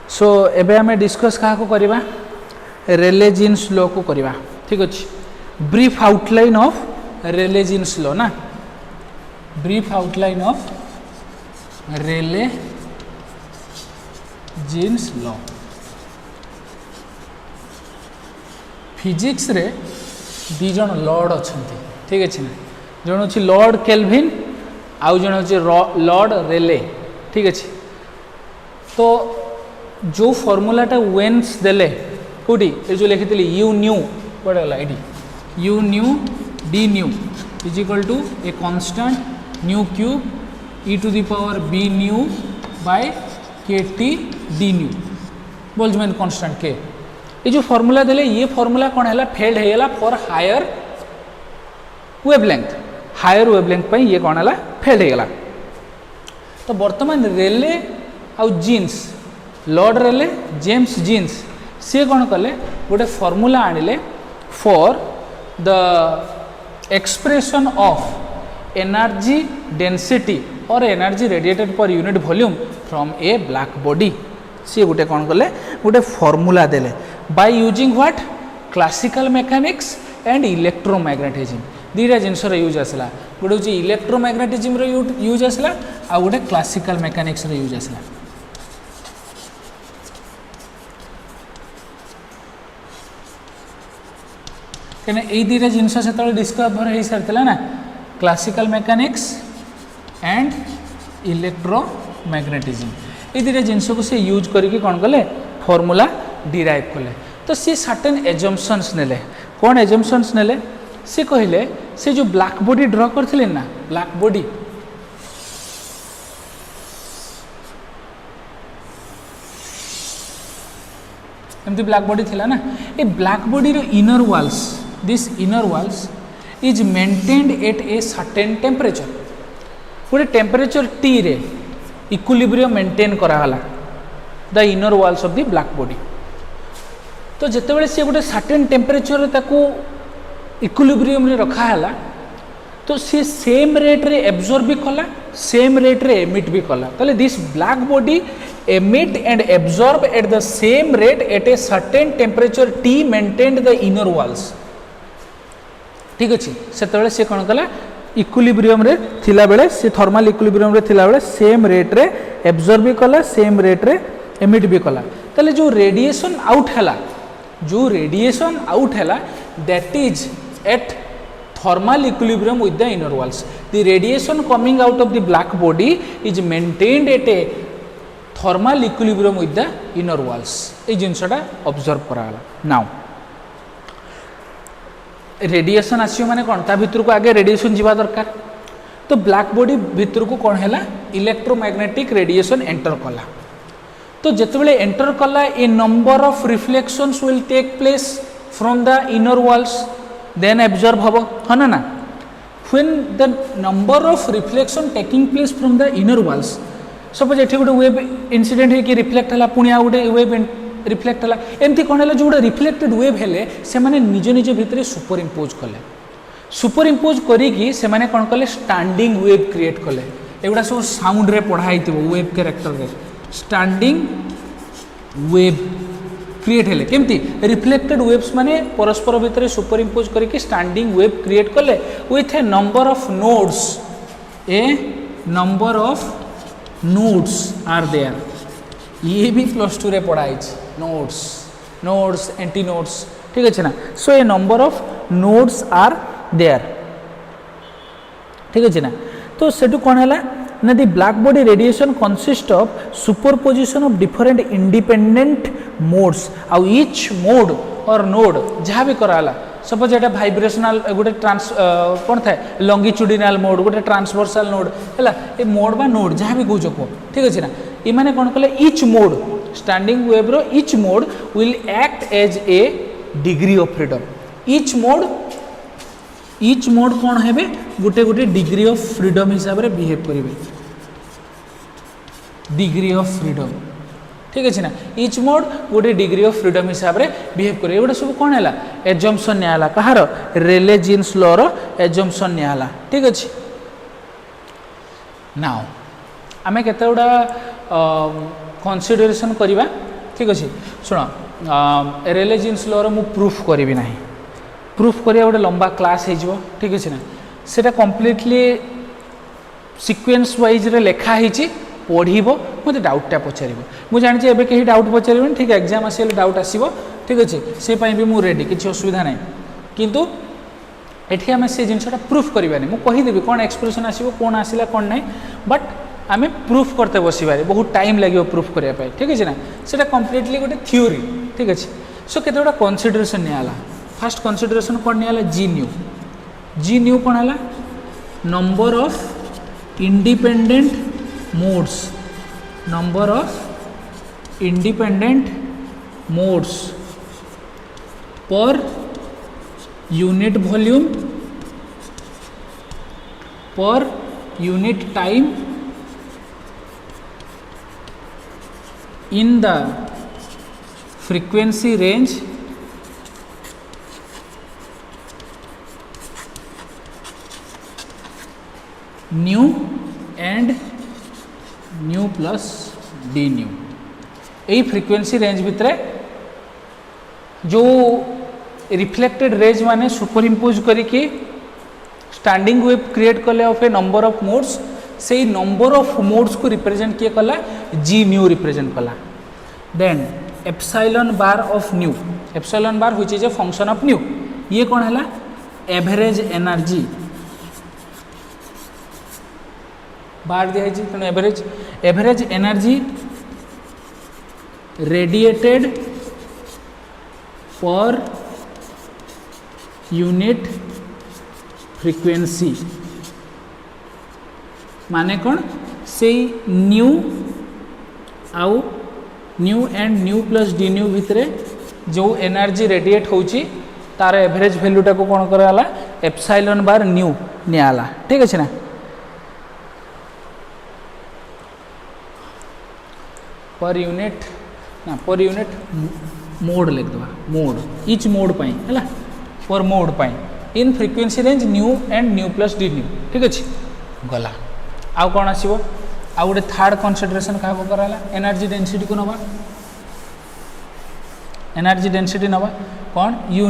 सो एबे आमे डिस्कस क्या को करबा रेले जीन्स लॉ को करबा ठीक अछि brief outline of Rayleigh Jeans law ना brief outline of Rayleigh Jeans law physics रे दी जन लॉर्ड अछंती ठीक अछि ना जन अछि लॉर्ड केल्विन आउ जन अछि लॉर्ड रेले ठीक अछि तो जो फॉर्मूलाटा वेन्स देले कोडी ए जो लिखितली यू न्यू पड़ेला एडी u nu D nu is equal to a constant nu cube e to the power B nu by K T d nu Boltzmann constant K ये जो फॉर्मूला देले ये फॉर्मूला कौन है फेल्ड है फॉर हायर वेवलेंथ पे ये कौन है फेल्ड है तो बर्तमान रेले आउ Jeans lord Rayleigh James Jeans सी कौन कले गोटे फॉर्मूला आनिले for the expression of energy density और energy radiated per unit volume from a black body सी गोटे कौन कले गोटे फॉर्मूला देले by using what classical mechanics and electromagnetism दीटा जिनस यूज आसला गोटे हूँ इलेक्ट्रोमैग्नेटिज्म यूज आसला आ गोटे क्लासिकल मेकानिक्स यूज आसला कहीं यही दीटा जिनस से डिस्कवर हो सारी ना क्लासिकल मेकानिक्स एंड इलेक्ट्रोमैग्नेटिज्म ये दीटा जिनस को सी यूज करके कौन कले फॉर्मूला डिराइव कले तो सी सर्टेन एजम्पशंस नेले कौन एजम्पशंस नेले सी कहले से जो ब्लैक बॉडी ड्रॉ करथिले ना ब्लैक बॉडी एमती ब्लैक बॉडी थिला ना ए ब्लैक बॉडी रो inner walls this inner walls is maintained at a certain temperature गोटे टेम्परेचर टी रे इक्विलिब्रियम मेंटेन कराला the inner walls of the black body तो जितेबाला सी गोटे सर्टेन टेम्परेचर ताकू इक्विलिब्रियम रे रखा है तो सी सेम रेट रे एब्जॉर्ब भी कला सेम रेट रे एमिट भी कला ताले this black body emit and absorb at the same rate at a certain temperature T maintained the inner walls ठीक अच्छे से सी कौन कला इक्विलिब्रियम रे थिला बेले से थर्मल इक्विलिब्रियम रे थिला बेले सेम रेट रे एब्जॉर्ब भी कला सेम रेट रे एमिट भी कला ताले जो रेडिएशन आउट है that is at thermal equilibrium with the inner walls. The radiation coming out of the black body is maintained at a thermal equilibrium with the inner walls. ये जिनसटा observe कराला. Now radiation आसियो माने कौन ता भितर को आगे radiation जीवा दरकार तो ब्लैक बॉडी भितर को कौन है इलेक्ट्रोमैग्नेटिक रेडिएशन एंटर कला तो जितेबाला एंटर कला a number of reflections will take place from the inner walls then absorb हम है ना when the number of reflection taking place from the inner walls suppose ये गोटे वेव इनसीडेंट है रिफ्लेक्ट है पुणी आ गोटे वेव रिफ्लेक्ट है एमती कौन है जो रिफ्लेक्टेड वेव हेले से माने निज निज भितर सुपर इम्पोज कले सुपर इम्पोज करी से माने कौन कले स्टैंडिंग वेव क्रिएट कले एगुड़ा सब साउंड रे पढ़ाई वेव कैरेक्टर रे स्टैंडिंग वेव क्रिएट हेले केमती रिफ्लेक्टेड वेव्स माने परस्पर भितर सुपर इम्पोज करके स्टैंडिंग वेव क्रिएट कले with a number of nodes are there ये भी +2 रे पढ़ाई नोड्स एंटी नोड्स ठीक अच्छे ना so a number of nodes are there ठीक अच्छे ना तो सेटू कौन है ना the black body radiation consist of superposition of different independent modes आउ ईच मोड और नोड जहाँ भी कराला सपोज एटा वाइब्रेशनल गोटे ट्रांस कौन था लंगिट्यूडिनल मोड गोटे ट्रांसवर्सल नोड है ए मोड बा नोड जहाँ भी कौच को ठीक अच्छे ना ये मैंने कौन कले ईच मोड स्टैंडिंग वेव रो each mode will act as a degree of freedom each mode कौन है गोटे गोटे डिग्री ऑफ फ्रीडम हिसाब से बिहेव करेंगे डिग्री ऑफ फ्रीडम ठीक अच्छे ना ईच मोड गोटे डिग्री ऑफ फ्रीडम हिसाब से बिहेव करेंगे गोटे सब कौन है एजम्पशन नियाला कहार रेले जीन्स लॉ रो एजम्पशन नियाला ठीक अच्छे नाउ आमे केते गुडा कंसीडरेशन करिबा ठीक अच्छे शुण रेले जीन्स लॉ मु प्रूफ करी ना प्रूफ करिया गोटे लंबा क्लास हो ठीक अच्छे ना सेटा कम्प्लीटली सिक्वेन्स वाइज रे लिखा होती पढ़ब मत डाउटा पचार मुझे जानी एवं कहीं डाउट पचार ठीक एग्जाम आसे डाउट आसो ठीक अच्छे से भी मुझे रेडी किसी असुविधा ना किंतु एठी आम से जिनसा प्रूफ करवानी मुझे कहीदेवी कौन एक्सप्रेशन आसो कौन आसला कौन ना बट आम प्रूफ करते बसबारे बहुत टाइम लगे प्रूफ करने ठीक अच्छे ना से कम्प्लीटली गोटे थ्योरी ठीक अच्छे सो केते गुड़ा कनसिडरेशन नियाला फास्ट कनसिडरेशन कौन नियाला जी न्यू कौन है number of independent modes per unit volume per unit time in the frequency range nu and nu plus d nu यही फ्रीक्वेंसी रेंज भितर जो रिफ्लेक्टेड रेज माने सुपर इम्पोज करके स्टैंडिंग वेव क्रिएट कले of A number of modes से number of modes को represent किए कला जी न्यू रिप्रेजेंट कला then epsilon bar of new epsilon bar which is a function of new ये कौन है एवरेज एनर्जी बार दिया तेणु average energy radiated per unit frequency माने कौन से न्यू आउ new and nu plus d new भितर जो एनर्जी रेडिएट होची तार एवरेज वैल्यूटा को कौन कराला एप्सिलॉन बार न्यू नियाला ठीक अच्छे ना पर यूनिट मोड लिख दवा मोड इच मोड पाई है पर mode pi in frequency range new and nu plus d new ठीक अच्छे गला आउ कौन आसो आउ गोटे थर्ड कनसिडरेशन क्या कराला एनर्जी डेंसिटी को नवा एनर्जी डेंसिटी नवा कौन यू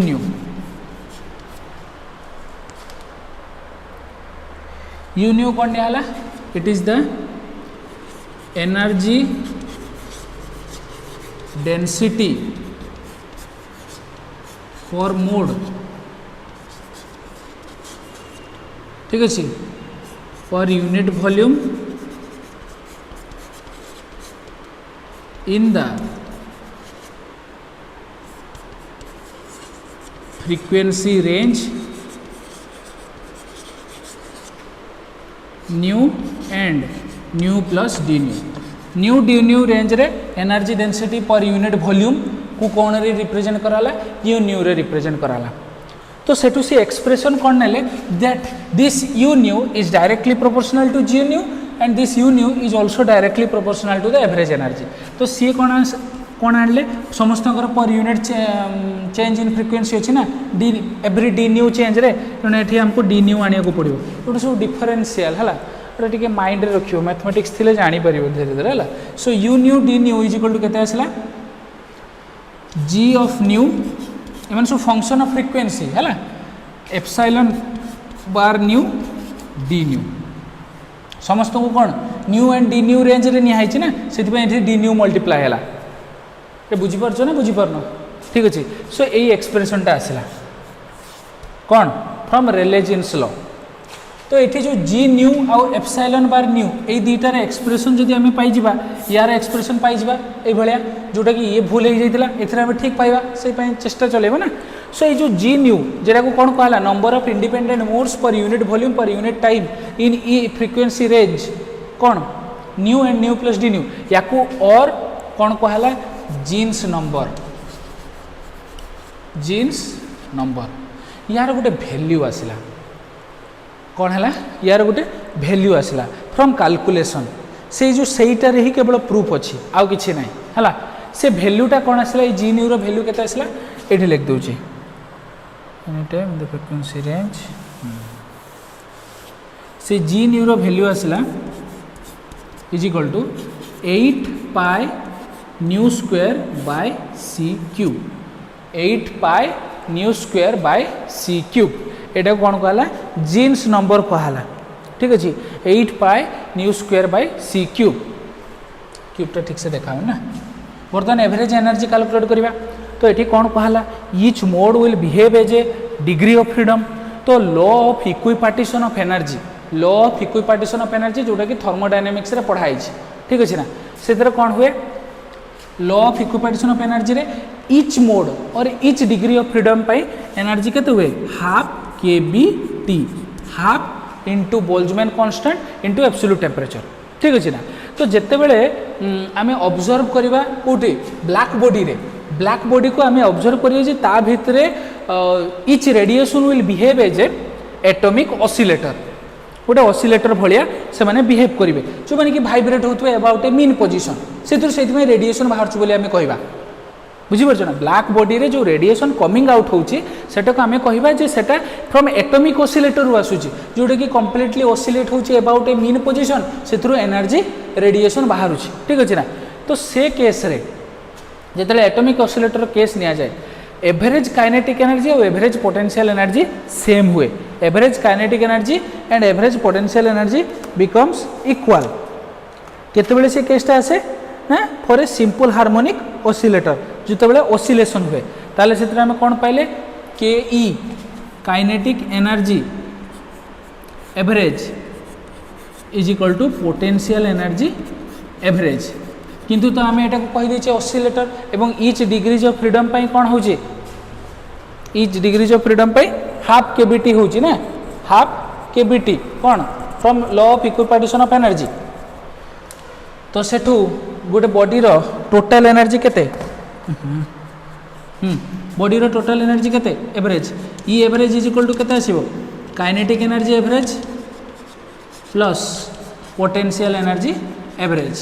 न्यू कौन नियाला it is the energy density for mode ठीक अच्छे per unit volume in the frequency range nu and nu plus d nu d nu range रे energy density per unit volume को कौन रे रिप्रेजेंट कराला you new रे represent कराला तो सेटू सी एक्सप्रेशन कौन नेले that this u nu is directly proportional to G nu and this u nu is also directly proportional to the average energy तो सी कौन आने समस्त per unit change in frequency अच्छी ना D every D new change रे तेनाली हमको D new आने को पड़ो ये सब डिफरेन्शियल है टे माइंड रे रखियो मैथमेटिक्स थिले जानिपर धीरे धीरे है so u nu D nu is equal to केते आसला जी ऑफ न्यू एमन सब फंक्शन ऑफ फ्रिक्वेंसी है epsilon bar nu D nu समस्त को कौन nu and D nu range रे निहाई ना से डी न्यू मल्टीप्लाई है ये बुझीपार ना बुझीपारन ठीक अच्छे सो यही एक्सप्रेशनटा आसला कौन फ्रॉम रेले जीन्स लॉ तो ये जो जी न्यू आउ एप्सिलॉन बार न्यू ये दुईटार एक्सप्रेशन जब आम पाइबा यार एक्सप्रेशन पाइबा ये जोटा कि ये भूल हो जाता है ठीक पाइबा से चेष्टा चलेबा ना सो ये जो जी न्यू जेटा को कौन कहला number of independent modes per unit volume per unit time in ई फ्रिक्वेंसी रेंज कौन nu and nu plus d nu या और कौन कहला जीन्स नंबर यार गोटे वैल्यू आसला कौन है यार गोटे वैल्यू आसला फ्रॉम कैलकुलेशन से जो सहीटारे ही केवल प्रूफ अच्छी आउ कि ना है से वैल्यूटा कौन आसला ये जी न्यू रो वैल्यू केते आसला ये लिख दूची any time the frequency range से जी न्यू रो वैल्यू आसला is equal to 8 pi nu square by c cube 8 pi nu square by c cube एटा कौन कहला जीन्स नंबर कहला ठीक अच्छे 8 pi nu square by c cube क्यूबटा ठीक से देखा ना बर्तमान एवरेज एनर्जी कैलकुलेट करवा तो ये कौन कहला each mode will behave as a degree of freedom तो law of equipartition of energy law of equipartition of energy जोटा कि थर्मोडायनामिक्स रे पढ़ाई ठीक अच्छे ना से कौन हुए law of equipartition of energy रे ईच मोड और ईच डिग्री ऑफ फ्रीडम पाई एनर्जी केते हुए half K B T half into Boltzmann constant into absolute temperature ठीक अच्छे ना तो जिते बड़े आम ऑब्जर्व करवा कौटी ब्लैक बॉडी को आम ऑब्जर्व करिए भितर each radiation will behave as a atomic oscillator गोटे ऑसिलेटर भाया से माने बिहेव करेंगे जो मैंने कि भाइब्रेट होते अबाउट ए मीन पोजिशन से रेडिएशन बाहर बोली कहवा बुझीपार ना ब्लैक बॉडी रे जो रेडिएशन कमिंग आउट होची सेटा को आमे कहबा जे सेटा फ्रॉम एटॉमिक ऑसिलेटर रु आसुची जोटा कि कंप्लीटली ऑसिलेट होची अबाउट ए मीन पोजिशन सेथुरु एनर्जी रेडिएशन बाहरुची ठीक अछि ना तो से केस रे जेतले एटॉमिक ऑसिलेटर केस निया जाए एवरेज काइनेटिक एनर्जी और एवरेज पोटेंशियल एनर्जी सेम हुए average kinetic energy and average potential energy becomes equal केतेबेले से केसटा आसे ना for a simple harmonic oscillator जितेबाला ऑसिलेशन हुए ताले से आम कौन पाइले के ई kinetic energy average is equal to potential energy average किंतु तो आम एटा को कहि देचे ऑसिलेटर एवं ईच डिग्रीज ऑफ फ्रीडम पाई कौन होची ईच डिग्रीज ऑफ फ्रीडम पाई हाफ केबीटी होची ना हाफ केबीटी कौन from law of equipartition of energy तो सेठू गोटे बॉडी रो टोटल एनर्जी केते बॉडी रो टोटल एनर्जी केते एवरेज ई एवरेज इज इक्वल टू केते आसीबो kinetic energy average plus potential energy average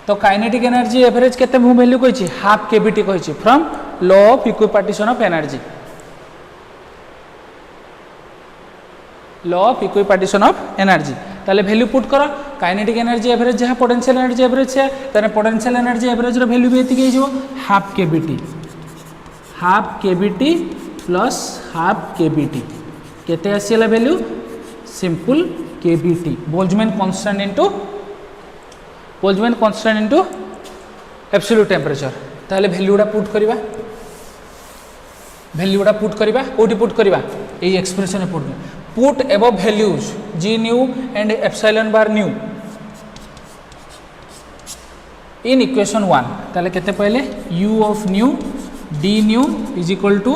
तो काइनेटिक एनर्जी एवरेज केते मु वैल्यू कहिछि हाफ केबीटी कहिछि from law of equipartition of energy law of equipartition of energy ताले वैल्यू पुट करो काइनेटिक एनर्जी एवरेज जहाँ पोटेंशियल एनर्जी एवरेज से ताने पोटेंशियल एनर्जी एवरेज रो वैल्यू भी एतिके हिजो half KBT plus half KBT केते आसीला value simple KBT Boltzmann constant into absolute temperature ताले वैल्यूडा पुट करबा कोठी पुट करबा एई expression put above values g nu and epsilon bar nu in equation 1 ताले केते पहले u of nu d nu is equal to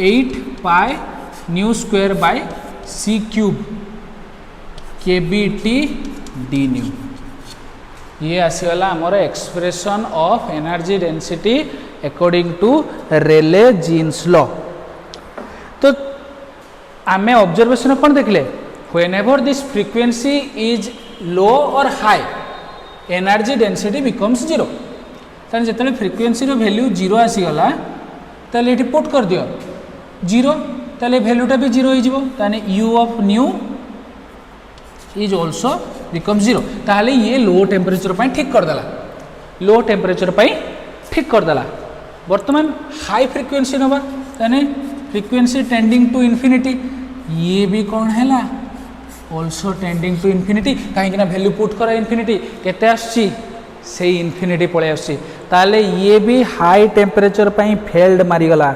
8 pi nu square by c cube kbt d nu ये आसीगला आमर expression of energy density according to Rayleigh Jeans law तो आमे observation कौन देखले whenever this frequency is low और high energy density becomes zero ताने जेतले फ्रीक्वेंसी रो वैल्यू जीरो आसीगला ताले एठी पुट कर दियो जीरो ताले वैल्यूटा भी जीरो हो जिवो ताने u of new is also becomes zero ताले ये लो टेम्परेचर पाई ठीक कर देला लो टेम्परेचर पाई ठीक कर देला वर्तमान हाई फ्रीक्वेंसी नबा ताने फ्रीक्वेंसी टेंडिंग टू इन्फिनिटी ये भी कौन है ऑल्सो टेंडिंग टू इन्फिनिटी कहीं वैल्यू पुट कर इन्फिनिटी केते आसी से इन्फिनिटी पळे आसी ताले ये भी हाई टेम्परेचर पाई फेल्ड मारिगला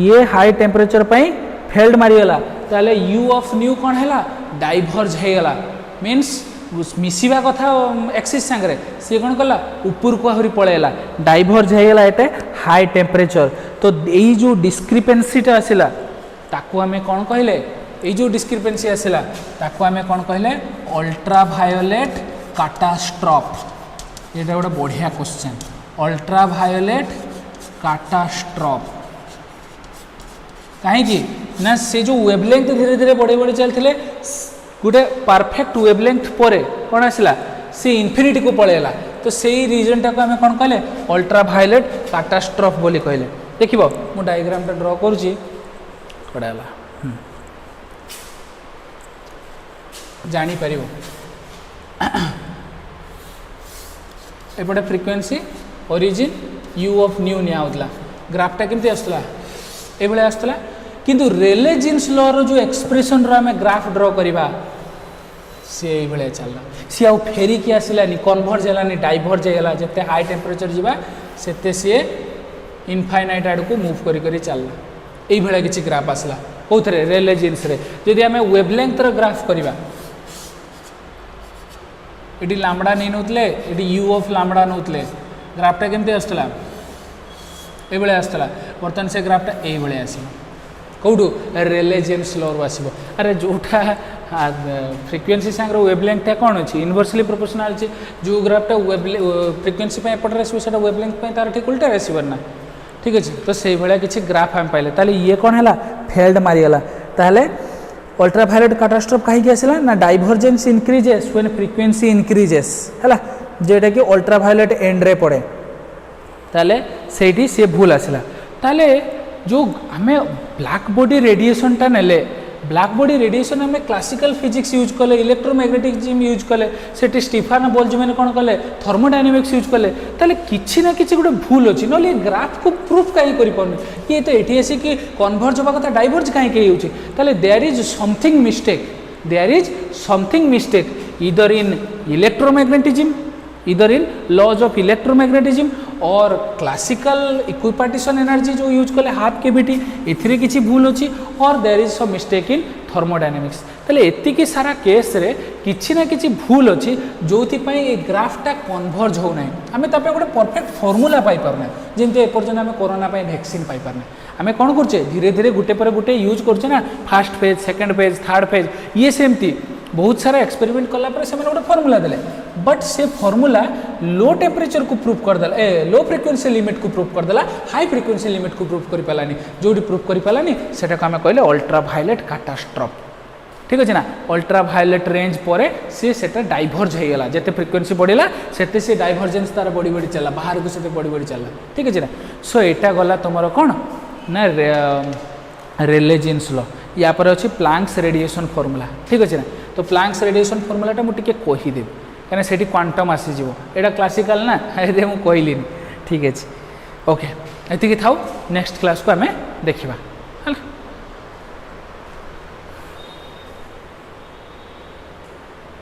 ये हाई टेम्परेचर पाई फेल्ड मारिगला ताले u ऑफ न्यू कौन है डाइवर्ज हेगला मीन्स मिसिबा कथा एक्सिस सांगरे सी कौन कला ऊपर को आहरी पळेला डाइवर्ज हेगला एटे हाई टेम्परेचर तो यही जो डिस्क्रिपेन्सीटा आसला ताकू आमे कौन कहले ये जो डिस्क्रिपेन्सी आसला ताकू आमे कौन कहले अल्ट्रावायोलेट काटास्ट्रोफ ये गोटे बढ़िया क्वेश्चन अल्ट्रावायोलेट काटास्ट्रोफ कहीं ना से जो वेवलेंथ धीरे धीरे बढ़ी बढ़ी चलते गोटे परफेक्ट वेवलेंथ पर कौन आसला से इन्फिनिटी को पळेला तो से रीजन टाक आम कौन कहले अल्ट्रावायोलेट काटास्ट्रोफ बोली कहले देखिबो मु डायग्राम टा ड्रॉ करूची पड़ाला जानी परिबो एपटे frequency origin u of nu निया ग्राफटा केमती आसला ये आसला किंतु रेले जीन्स लॉ रो जो एक्सप्रेशन रो हमें ग्राफ ड्रॉ करवा सी ये चलला सी आउ फेरिकी आसलानी कन्वर्ज है डाइवर्ज होगा जिते हाई टेम्परेचर जावा से सी इनफाइनाइट आड़ को मूव करी चलला ये किसी ग्राफ आसला कौन रेले जीन्स रे जदि आम वेवलेंथ ग्राफ करवा ये लामड़ा नहीं नौले ये यू ऑफ लामड़ा नौले ग्राफटा केमती आसला ये आसला बर्तमान से ग्राफटा ये आस कौटू रेले जीन्स लॉ आसो अरे जोटा फ्रिक्वेंसी सांगे वेवलेंथटा कौन अच्छी इनवर्सली प्रोपोर्शनल अच्छी जो ग्राफटा फ्रिक्वेंसी एपटे आसो वेवलेंथ तार ठीक उल्टा आसवर ना ठीक अच्छे तो से भाया किसी ग्राफ आम पाइले ताले ये कौन है फेल्ड मारीगला ताहले अल्ट्रावायलेट कैटास्ट्रोफ कहीं आसला ना divergence increases when frequency increases है जेटा कि अल्ट्रावायलेट एंड रे पड़े ताले सेठी से भूल आसला ताले जो आम ब्लैक बॉडी रेडिएशन टा नेले ब्लैक बॉडी रेडिएशन आम क्लासिकल फिजिक्स यूज कले इलेक्ट्रोमैग्नेटिज्म यूज कले से स्टीफन बोल्ट्जमैन कौन कले थर्मोडायनामिक्स यूज कले ताले किसी ना किसी गोटे भूल अच्छी ना ग्राफ को प्रूफ कहीं कर ये तो ये आसिक कन्वर्ज होगा कथा डाइवर्ज कहीं होते देयर इज समथिंग मिस्टेक इधर इन इलेक्ट्रोमैग्नेटिज्म इधर इन लॉज ऑफ इलेक्ट्रोमैग्नेटिज्म और क्लासिकल इक्विपार्टीशन एनर्जी जो यूज कले हाफ केविटी एथिरे किसी भूल अच्छी और there is some mistake in thermodynamics ताले एतिकी सारा केस रे किछि ना किछि भूल अच्छी जो ये ग्राफटा कन्वर्ज हो ना आम ताप गोटे परफेक्ट फर्मूला पाई पारना जमी एपर्तन आम कोरोना वैक्सीन पाई पारना आम कौन करचे धीरे धीरे गोटे पर गोटे यूज करचे ना fast phase second phase third phase ये सेमती बहुत सारा एक्सपेरिमेंट कलापर से गोटे फर्मूला देले बट से फर्मूला लो टेम्परेचर को प्रूफ करदेला लो फ्रिक्वेंसी लिमिट को प्रूफ करदेला हाई फ्रिक्वेंसी लिमिट को प्रूफ कर पारानी जो प्रूफ कर पारानी से आम कहले अल्ट्रावायलेट कैटास्ट्रोफ ठीक अच्छे ना अल्ट्रावायलेट रेंज पर सी डाइवर्ज होगा जिते फ्रिक्वेंसी बढ़ला से डाइवर्जेंस तार बढ़ी बढ़ी चला बाहर को से बढ़ी बढ़ी चला ठीक अच्छे ना सो यहाँ गला तुम कौन ना रेले जीन्स लॉ या पर अच्छी प्लांक्स रेडिएशन फर्मूला ठीक अच्छे ना तो प्लांक्स रेडिएशन फर्मूलाटा मुझे कहीदेवी कहीं से क्वांटम आसीज यहाँ क्लासिकल ना ये मुझे कहली ठीक अच्छे ओके ये था नेक्स्ट क्लास को आम देखा है।